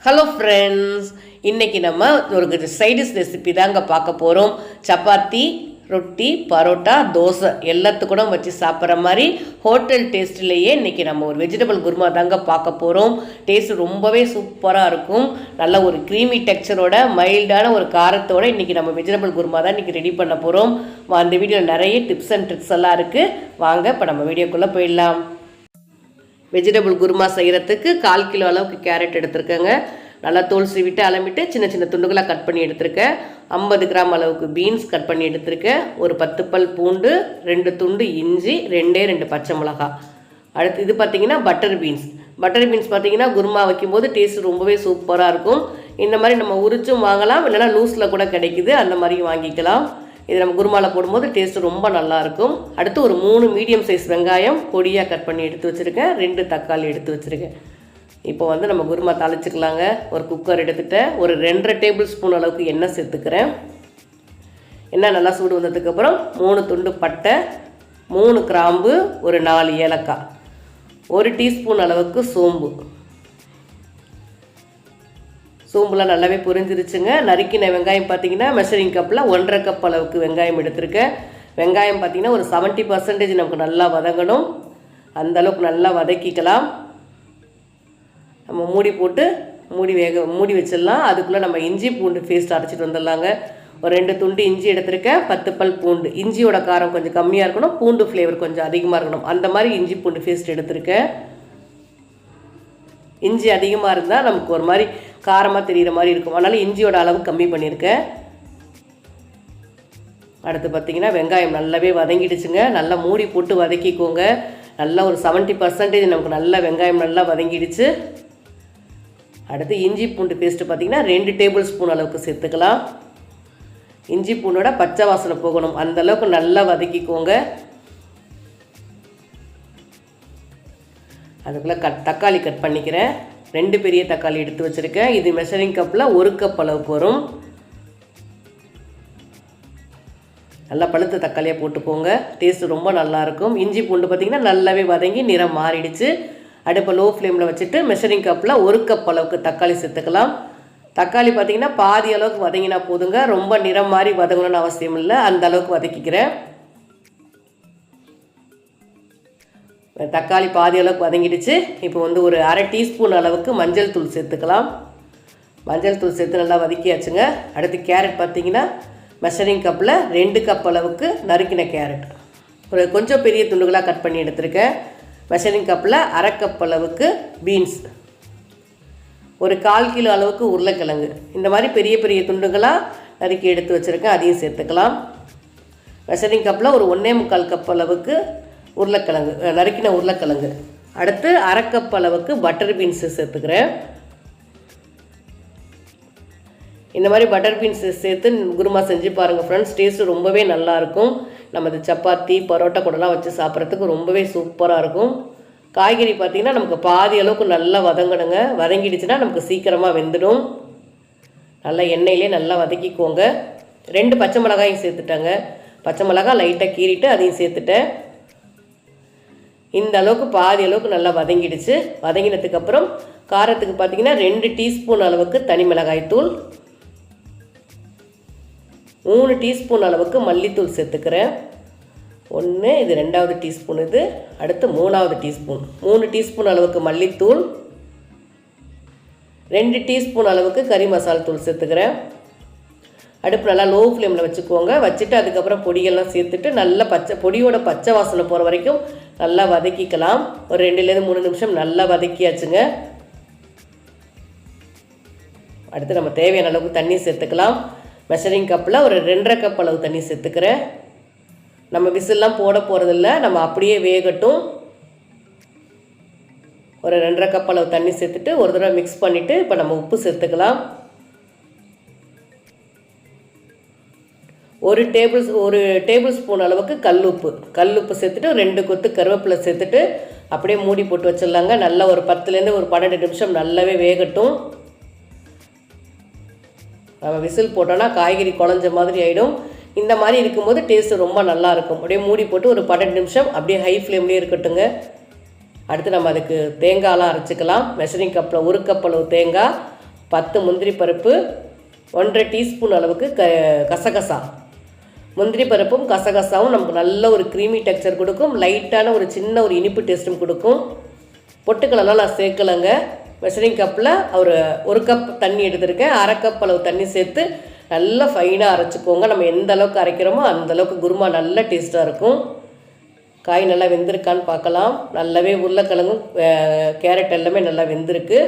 Hello friends, இன்றைக்கி நம்ம ஒரு சைடிஷ் ரெசிபி தாங்க பார்க்க போகிறோம். சப்பாத்தி, ரொட்டி, பரோட்டா, தோசை எல்லாத்துக்கூட வச்சு சாப்பிட்ற மாதிரி ஹோட்டல் டேஸ்ட்லேயே இன்றைக்கி நம்ம ஒரு வெஜிடபிள் குருமா தாங்க பார்க்க போகிறோம். டேஸ்ட் ரொம்பவே சூப்பராக இருக்கும். நல்ல ஒரு க்ரீமி டெக்ஸ்சரோட மைல்டான ஒரு காரத்தோடு இன்றைக்கி நம்ம வெஜிடபிள் குருமா தான் இன்றைக்கி ரெடி பண்ண போகிறோம். அந்த வீடியோவில் நிறைய டிப்ஸ் அண்ட் ட்ரிக்ஸ் எல்லாம் இருக்குது. வாங்க இப்போ நம்ம வீடியோக்குள்ளே போயிடலாம். வெஜிடபிள் குருமா செய்கிறதுக்கு 1/4 கிலோ அளவுக்கு கேரட் எடுத்துருக்கேங்க. நல்லா தோல் சீவிட்டு அலம்பிட்டு சின்ன சின்ன துண்டுகளாக கட் பண்ணி எடுத்துருக்கேன். 50 கிராம் அளவுக்கு பீன்ஸ் கட் பண்ணி எடுத்துருக்கேன். ஒரு 10 பல் பூண்டு, 2 துண்டு இஞ்சி, 2 பச்சை மிளகாய். அடுத்து இது பார்த்திங்கன்னா பட்டர் பீன்ஸ் பார்த்திங்கன்னா குருமா வைக்கும்போது டேஸ்ட் ரொம்பவே சூப்பராக இருக்கும். இந்த மாதிரி நம்ம உரிச்சும் வாங்கலாம், இல்லைனா லூஸில் கூட கிடைக்குது, அந்த மாதிரி வாங்கிக்கலாம். இது நம்ம குருமாவில் போடும்போது டேஸ்ட்டு ரொம்ப நல்லாயிருக்கும். அடுத்து ஒரு 3 மீடியம் சைஸ் வெங்காயம் பொடியாக கட் பண்ணி எடுத்து வச்சுருக்கேன். 2 தக்காளி எடுத்து வச்சுருக்கேன். இப்போ நம்ம குருமா தாளிச்சிக்கலாங்க. ஒரு குக்கர் எடுத்துகிட்டேன். ஒரு 2.5 டேபிள் ஸ்பூன் அளவுக்கு எண்ணெய் சேர்த்துக்கிறேன். எண்ணெய் நல்லா சூடு வந்ததுக்கப்புறம் 3 துண்டு பட்டை, 3 கிராம்பு, ஒரு 4 ஏலக்காய், 1 டீஸ்பூன் அளவுக்கு சோம்புலாம் நல்லாவே பொரிஞ்சிருச்சுங்க. நறுக்கின வெங்காயம் பார்த்திங்கன்னா மெஷரிங் கப்பில் 1.5 கப் அளவுக்கு வெங்காயம் எடுத்திருக்கேன். வெங்காயம் பார்த்திங்கன்னா ஒரு 70% நமக்கு நல்லா வதங்கணும். அந்தளவுக்கு நல்லா வதக்கிக்கலாம். நம்ம மூடி போட்டு மூடி வச்சிடலாம். அதுக்குள்ளே நம்ம இஞ்சி பூண்டு பேஸ்ட் அரைச்சிட்டு வந்துடலாங்க. ஒரு 2 துண்டு இஞ்சி எடுத்திருக்கேன். 10 பல் பூண்டு. இஞ்சியோட காரம் கொஞ்சம் கம்மியாக இருக்கணும், பூண்டு ஃப்ளேவர் கொஞ்சம் அதிகமாக இருக்கணும். அந்த மாதிரி இஞ்சி பூண்டு பேஸ்ட் எடுத்திருக்கேன். இஞ்சி அதிகமாக இருந்தால் நமக்கு ஒரு மாதிரி காரமாக தெரிகிற மாதிரி இருக்கும். அதனால் இஞ்சியோட அளவு கம்மி பண்ணியிருக்கேன். அடுத்து பார்த்திங்கன்னா வெங்காயம் நல்லாவே வதங்கிடுச்சுங்க. நல்லா மூடி போட்டு வதக்கிக்கோங்க. நல்லா ஒரு 70% நமக்கு நல்லா வெங்காயம் நல்லா வதங்கிடுச்சு. அடுத்து இஞ்சி பூண்டு பேஸ்ட்டு பார்த்திங்கன்னா 2 டேபிள் ஸ்பூன் அளவுக்கு சேர்த்துக்கலாம். இஞ்சி பூண்டோட பச்சை வாசனை போகணும், அந்தளவுக்கு நல்லா வதக்கிக்கோங்க. அதுக்குள்ளே தக்காளி கட் பண்ணிக்கிறேன். 2 பெரிய தக்காளி எடுத்து வச்சுருக்கேன். இது மெஷரிங் கப்பில் 1 கப் அளவுக்கு வரும். நல்லா பழுத்த தக்காளியாக போட்டுக்கோங்க. டேஸ்ட்டு ரொம்ப நல்லாயிருக்கும். இஞ்சி பூண்டு பார்த்திங்கன்னா நல்லாவே வதங்கி நிறம் மாறிடுச்சு. அடுப்பை லோ ஃப்ளேமில் வச்சுட்டு மெஷரிங் கப்பில் 1 கப் அளவுக்கு தக்காளி சேர்த்துக்கலாம். தக்காளி பார்த்திங்கன்னா பாதி அளவுக்கு வதங்கினா போதுங்க. ரொம்ப நிறம் மாறி வதங்கணும்னு அவசியம் இல்லை. அந்த அளவுக்கு வதக்கிக்கிறேன். தக்காளி பாதி அளவுக்கு வதங்கிடுச்சு. இப்போ ஒரு 1/2 டீஸ்பூன் அளவுக்கு மஞ்சள் தூள் சேர்த்துக்கலாம். மஞ்சள் தூள் சேர்த்து நல்லா வதக்கியாச்சுங்க. அடுத்து கேரட் பார்த்திங்கன்னா மெஷரிங் கப்பில் 2 கப் அளவுக்கு நறுக்கின கேரட், ஒரு கொஞ்சம் பெரிய துண்டுகளாக கட் பண்ணி எடுத்துருக்கேன். மெஷரிங் கப்பில் 1/2 கப் அளவுக்கு பீன்ஸ், ஒரு 1/4 கிலோ அளவுக்கு உருளைக்கிழங்கு, இந்த மாதிரி பெரிய பெரிய துண்டுகளாக நறுக்கி எடுத்து வச்சுருக்கேன். அதையும் சேர்த்துக்கலாம். மெஷரிங் கப்பில் ஒரு 1.25 கப் அளவுக்கு உருளைக்கிழங்கு, நறுக்கின உருளைக்கிழங்கு. அடுத்து 1/2 கப் அளவுக்கு பட்டர் பீன்ஸு சேர்த்துக்கிறேன். இந்த மாதிரி பட்டர் பீன்ஸ் சேர்த்து குருமா செஞ்சு பாருங்கள் ஃப்ரெண்ட்ஸ். டேஸ்ட்டு ரொம்பவே நல்லாயிருக்கும். நம்ம இது சப்பாத்தி, பரோட்டா கூடலாம் வச்சு சாப்பிட்றதுக்கு ரொம்பவே சூப்பராக இருக்கும். காய்கறி பார்த்திங்கன்னா நமக்கு பாதி அளவுக்கு நல்லா வதங்கணுங்க. வதங்கிடுச்சுன்னா நமக்கு சீக்கிரமாக வெந்துடும். நல்லா எண்ணெயிலே நல்லா வதக்கிக்கோங்க. 2 பச்சை மிளகாயும் சேர்த்துட்டாங்க. பச்சை மிளகாய் லைட்டாக கீறிட்டு அதையும் சேர்த்துட்டேன். இந்த அளவுக்கு பாதி அளவுக்கு நல்லா வதங்கிடுச்சு. வதங்கினதுக்கப்புறம் காரத்துக்கு பார்த்திங்கன்னா 2 டீஸ்பூன் அளவுக்கு தனி மிளகாய் தூள், 3 டீஸ்பூன் அளவுக்கு மல்லித்தூள் சேர்த்துக்கிறேன். இது 2வது டீஸ்பூன். இது அடுத்து 3வது டீஸ்பூன். 3 டீஸ்பூன் அளவுக்கு மல்லித்தூள், 2 டீஸ்பூன் அளவுக்கு கறி மசால் தூள் சேர்த்துக்கிறேன். அடுப்பு நல்லா லோ ஃப்ளேமில் வச்சுக்கோங்க. வச்சுட்டு அதுக்கப்புறம் பொடியெல்லாம் சேர்த்துட்டு நல்லா பொடியோட பச்சை வாசனை போகிற வரைக்கும் நல்லா வதக்கிக்கலாம். ஒரு 2லேருந்து 3 நிமிஷம் நல்லா வதக்கியாச்சுங்க. அடுத்து நம்ம தேவையான அளவுக்கு தண்ணி சேர்த்துக்கலாம். மெஷரிங் கப்பில் ஒரு 2.5 கப் அளவு தண்ணி சேர்த்துக்கிறேன். நம்ம விசில்லாம் போட போகிறதில்ல, நம்ம அப்படியே வேகட்டும். ஒரு 2.5 கப் அளவு தண்ணி சேர்த்துட்டு ஒரு தடவை மிக்ஸ் பண்ணிவிட்டு இப்போ நம்ம உப்பு சேர்த்துக்கலாம். ஒரு டேபிள் ஸ்பூன் அளவுக்கு கல்லுப்பு சேர்த்துட்டு 2 கொத்து கருவேப்பிலை சேர்த்துட்டு அப்படியே மூடி போட்டு வச்சிடலாங்க. நல்லா ஒரு 10லேருந்து ஒரு 12 நிமிஷம் நல்லாவே வேகட்டும். நம்ம விசில் போட்டோன்னா காய்கறி குழஞ்ச மாதிரி ஆகிடும். இந்த மாதிரி இருக்கும்போது டேஸ்ட்டு ரொம்ப நல்லாயிருக்கும். அப்படியே மூடி போட்டு ஒரு 12 நிமிஷம் அப்படியே ஹை ஃப்ளேம்லேயே இருக்கட்டுங்க. அடுத்து நம்ம அதுக்கு தேங்காயெலாம் அரைச்சிக்கலாம். மெஷரிங் கப்பில் 1 கப் அளவு தேங்காய், 10 முந்திரி பருப்பு, 1½ டீஸ்பூன் அளவுக்கு கசகசா. முந்திரி பருப்பும் கசகசாவும் நமக்கு நல்ல ஒரு க்ரீமி டெக்ஸ்சர் கொடுக்கும், லைட்டான ஒரு சின்ன ஒரு இனிப்பு டேஸ்ட்டும் கொடுக்கும். பொட்டுக்கடலாம் நான் சேர்க்கலைங்க. மெஷரிங் கப்பில் ஒரு கப் தண்ணி எடுத்துருக்கேன். 1/2 கப் அளவு தண்ணி சேர்த்து நல்லா ஃபைனாக அரைச்சிக்கோங்க. நம்ம எந்த அளவுக்கு அரைக்கிறோமோ அந்தளவுக்கு குருமா நல்ல டேஸ்ட்டாக இருக்கும். காய் நல்லா வெந்திருக்கான்னு பார்க்கலாம். நல்லாவே உருளைக்கிழங்கும் கேரட் எல்லாமே நல்லா வெந்திருக்கு.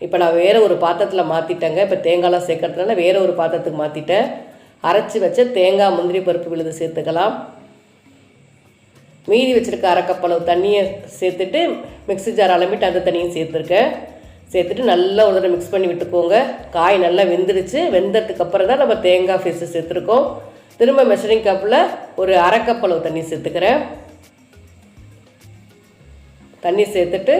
இப்போ நான் வேறு ஒரு பாத்திரத்தில் மாற்றிட்டேங்க. இப்போ தேங்காய்லாம் சேர்க்கறதுனால வேறு ஒரு பாத்திரத்துக்கு மாற்றிட்டேன். அரைச்சி வச்ச தேங்காய் முந்திரி பருப்பு விழுது சேர்த்துக்கலாம். மீதி வச்சுருக்க 1/2 கப் அளவு தண்ணியை சேர்த்துட்டு மிக்ஸி ஜார் அளமிட்டு அந்த தண்ணியும் சேர்த்துட்டு நல்லா ஒரு தடவை மிக்ஸ் பண்ணி விட்டுக்கோங்க. காய் நல்லா வெந்துருச்சு. வெந்ததுக்கு அப்புறம் தான் நம்ம தேங்காய் ஃபேஸு சேர்த்துருக்கோம். திரும்ப மெஷரிங் கப்பில் ஒரு 1/2 கப் அளவு தண்ணி சேர்த்துக்கிறேன். தண்ணி சேர்த்துட்டு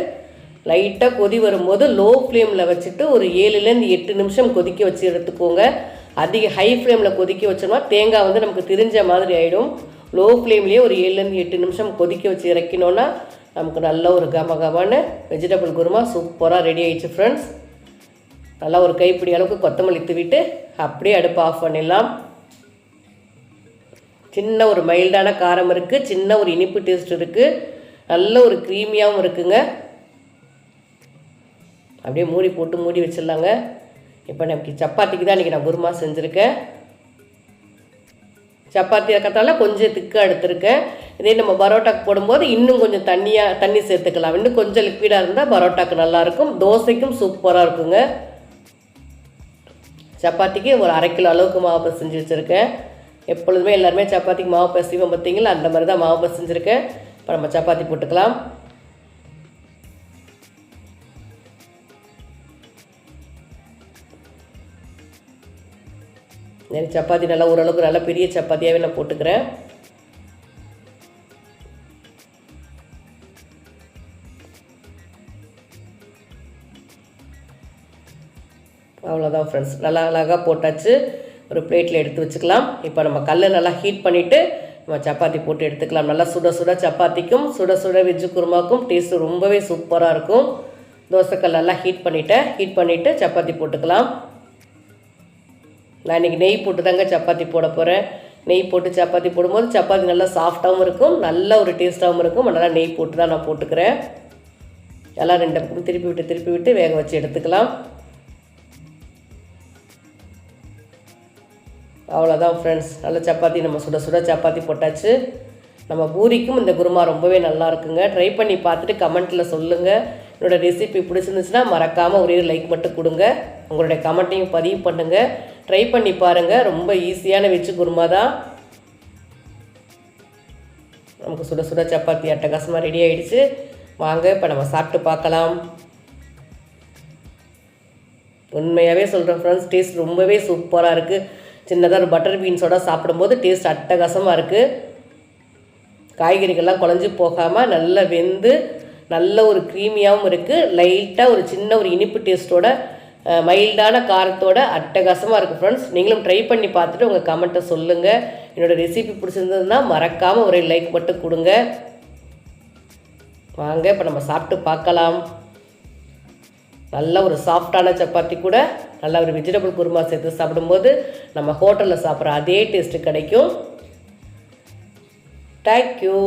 லைட்டாக கொதி வரும்போது லோ ஃப்ளேமில் வச்சுட்டு ஒரு 7லேருந்து 8 நிமிஷம் கொதிக்க வச்சு எடுத்துக்கோங்க. அதிக ஹை ஃப்ளேமில் கொதிக்க வச்சோம்னா தேங்காய் வந்து நமக்கு திரிஞ்ச மாதிரி ஆகிடும். லோ ஃப்ளேம்லேயே ஒரு 7லேருந்து 8 நிமிஷம் கொதிக்க வச்சு இறக்கினோன்னா நமக்கு நல்ல ஒரு கமகமான வெஜிடபிள் குருமா சூப்பராக ரெடி ஆகிடுச்சு ஃப்ரெண்ட்ஸ். நல்லா ஒரு கைப்பிடி அளவுக்கு கொத்தமல்லி தூவிட்டு அப்படியே அடுப்பு ஆஃப் பண்ணிடலாம். சின்ன ஒரு மைல்டான காரம் இருக்குது, சின்ன ஒரு இனிப்பு டேஸ்ட் இருக்குது, நல்ல ஒரு க்ரீமியாகவும் இருக்குங்க. அப்படியே மூடி வச்சிடலாங்க. இப்போ நமக்கு சப்பாத்திக்கு தான் இன்றைக்கி நான் குருமா செஞ்சுருக்கேன். சப்பாத்தி இருக்கிறதால கொஞ்சம் திக்காக எடுத்துருக்கேன். இதே நம்ம பரோட்டாக்கு போடும்போது இன்னும் கொஞ்சம் தண்ணி சேர்த்துக்கலாம். இன்னும் கொஞ்சம் லிக்விடாக இருந்தால் பரோட்டாக்கு நல்லாயிருக்கும், தோசைக்கும் சூப்பராக இருக்குங்க. சப்பாத்திக்கு ஒரு 1/2 கிலோ அளவுக்கு மாவு பிசைஞ்சு வச்சுருக்கேன். எப்பொழுதுமே எல்லாருமே சப்பாத்திக்கு மாவு பிசைவோம் பார்த்தீங்களா, அந்த மாதிரி தான் மாவு பிசைஞ்சிருக்கேன். இப்போ நம்ம சப்பாத்தி போட்டுக்கலாம். சப்பாத்தி நல்லா ஓரளவுக்கு நல்லா பெரிய சப்பாத்தியாகவே நான் போட்டுக்கிறேன். அவ்வளோதான் ஃப்ரெண்ட்ஸ், நல்லா அழகாக போட்டாச்சு. ஒரு பிளேட்டில் எடுத்து வச்சுக்கலாம். இப்போ நம்ம கல் நல்லா ஹீட் பண்ணிவிட்டு நம்ம சப்பாத்தி போட்டு எடுத்துக்கலாம். நல்லா சுட சுட சப்பாத்திக்கும் சுட சுட வெஜ்ஜு குருமாக்கும் டேஸ்ட்டு ரொம்பவே சூப்பராக இருக்கும். தோசைக்கல் நல்லா ஹீட் பண்ணிவிட்டு சப்பாத்தி போட்டுக்கலாம். நான் இன்றைக்கி நெய் போட்டு தாங்க சப்பாத்தி போட போகிறேன். நெய் போட்டு சப்பாத்தி போடும்போது சப்பாத்தி நல்லா சாஃப்டாகவும் இருக்கும், நல்ல ஒரு டேஸ்ட்டாகவும் இருக்கும். நல்லா நெய் போட்டு தான் நான் போட்டுக்கிறேன். எல்லாம் 2 பக்கம் திருப்பி விட்டு வேக வச்சு எடுத்துக்கலாம். அவ்வளோதான் ஃப்ரெண்ட்ஸ், நல்ல சப்பாத்தி நம்ம சுட சுட சப்பாத்தி போட்டாச்சு. நம்ம பூரிக்கும் இந்த குருமா ரொம்பவே நல்லா இருக்குங்க. ட்ரை பண்ணி பார்த்துட்டு கமெண்ட்டில் சொல்லுங்கள். என்னோடய ரெசிபி பிடிச்சிருந்துச்சுன்னா மறக்காமல் ஒரே லைக் மட்டும் கொடுங்க. உங்களுடைய கமெண்ட்டையும் பதிவு பண்ணுங்கள். ட்ரை பண்ணி பாருங்கள். ரொம்ப ஈஸியான வெஜ்ஜு குருமா தான். நமக்கு சுட சுட சப்பாத்தி அட்டகாசமாக ரெடி ஆகிடுச்சு. வாங்க இப்போ நம்ம சாப்பிட்டு பார்க்கலாம். உண்மையாகவே சொல்கிறேன் ஃப்ரெண்ட்ஸ், டேஸ்ட் ரொம்பவே சூப்பராக இருக்குது. சின்னதாக ஒரு பட்டர் பீன்ஸோட சாப்பிடும்போது டேஸ்ட் அட்டகாசமாக இருக்குது. காய்கறிகள்லாம் குழஞ்சி போகாமல் நல்லா வெந்து நல்ல ஒரு க்ரீமியாகவும் இருக்குது. லைட்டாக ஒரு சின்ன ஒரு இனிப்பு டேஸ்ட்டோட மைல்டான காரத்தோட அட்டகாசமாக இருக்குது ஃப்ரெண்ட்ஸ். நீங்களும் ட்ரை பண்ணி பார்த்துட்டு உங்கள் கமெண்ட்டை சொல்லுங்கள். என்னோடய ரெசிபி பிடிச்சிருந்ததுன்னா மறக்காமல் ஒரு லைக் மட்டும் கொடுங்க. வாங்க இப்போ நம்ம சாப்பிட்டு பார்க்கலாம். நல்ல ஒரு சாஃப்டான சப்பாத்தி கூட நல்ல ஒரு வெஜிடபிள் குருமா சேர்த்து சாப்பிடும்போது நம்ம ஹோட்டலில் சாப்பிட்ற அதே டேஸ்ட்டு கிடைக்கும். தேங்க்யூ.